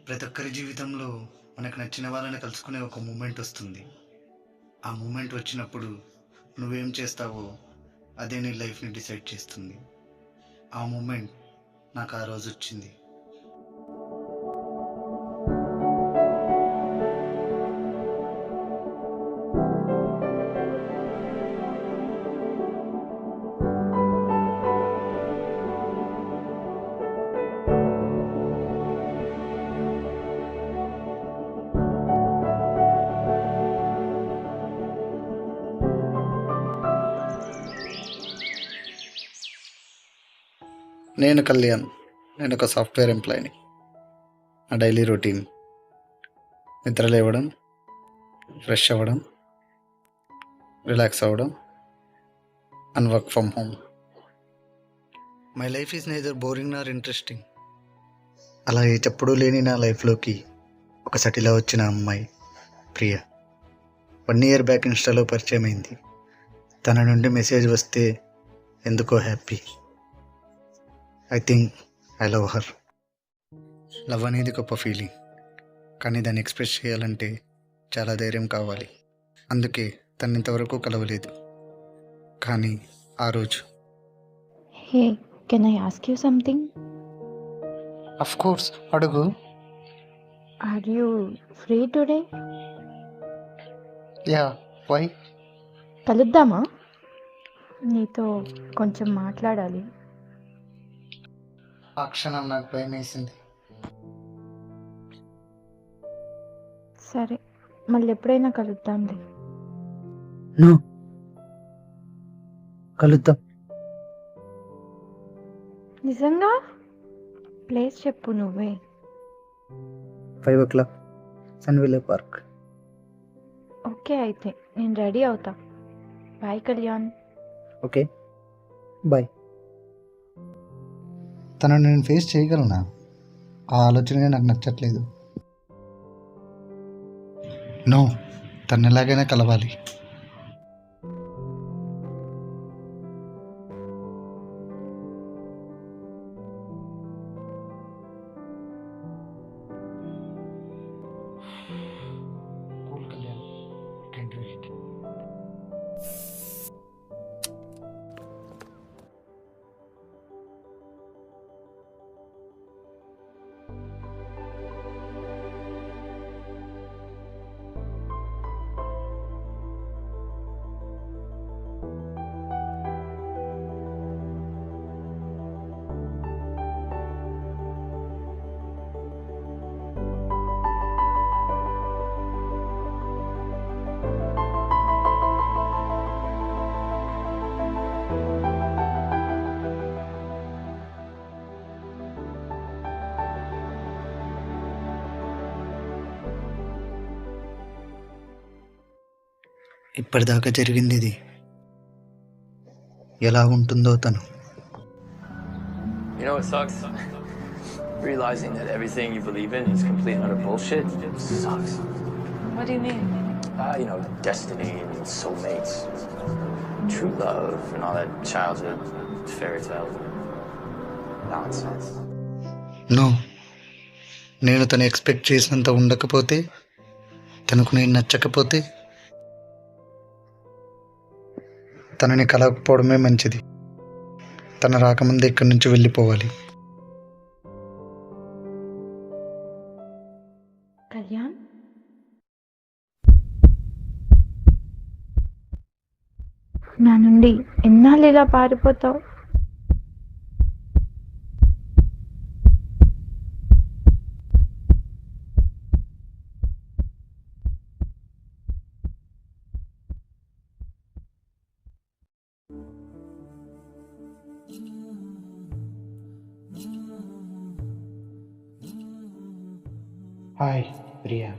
ప్రతి ఒక్కరి జీవితంలో మనకు నచ్చిన వాళ్ళని కలుసుకునే ఒక మూమెంట్ వస్తుంది. ఆ మూమెంట్ వచ్చినప్పుడు నువ్వేం చేస్తావో అదే నీ లైఫ్ని డిసైడ్ చేస్తుంది. ఆ మూమెంట్ నాకు ఆ రోజు వచ్చింది. నేను కళ్యాణ్. నేను ఒక సాఫ్ట్వేర్ ఎంప్లాయీని. నా డైలీ రొటీన్ నిద్ర లేవడం, ఫ్రెష్ అవ్వడం, రిలాక్స్ అవ్వడం and work from home. My life is neither boring Nar interesting. అలా చెప్పుడు లేని నా లైఫ్లోకి ఒక సటిలో వచ్చిన అమ్మాయి ప్రియ 1 year బ్యాక్ ఇన్స్టాలో పరిచయం అయింది. తన నుండి మెసేజ్ వస్తే ఎందుకో happy. I think I love her. Love అనేది గొప్ప ఫీలింగ్, కానీ దాన్ని ఎక్స్ప్రెస్ చేయాలంటే చాలా ధైర్యం కావాలి. అందుకే తను ఇంతవరకు కలవలేదు. కానీ ఆ రోజు hey, can I ask you something? Of course, అడుగు. Are you free today? Yeah, why? కలుద్దామా? నీతో కొంచెం మాట్లాడాలి. ఆ క్షణం నాకు భయం వేసింది. సరే, మళ్ళీ ఎప్పుడైనా కలుద్దాంలే. నో, కలుద్దాం. నిజంగా? ప్లేస్ చెప్పు నువ్వే. 5 o'clock, సన్విల్లే పార్క్. ఓకే, అయితే నేను రెడీ అవుతా. బాయ్ కళ్యాణ్. Okay, bye. తనను నేను ఫేస్ చేయగలనా? ఆ ఆలోచనే నాకు నచ్చట్లేదు. నో, తను ఎలాగైనా కలవాలి. ఇప్పటిదాకా జరిగింది ఇది. ఎలా ఉంటుందో తను. You know what sucks? Realizing that everything you believe in is complete and utter bullshit. It sucks. What do you mean? Destiny and soulmates, true love, and all that childhood fairy tale nonsense. No, నేను తను expect చేసినంత ఉండకపోతే, తనకు నేను నచ్చకపోతే, తనని కలగకపోవడమే మంచిది. తన రాకముందే ఇక్కడి నుంచి వెళ్ళిపోవాలి. కళ్యాణ్, నా నుండి ఎన్నాళ్ళు ఇలా పారిపోతావు? హాయ్ ప్రియా.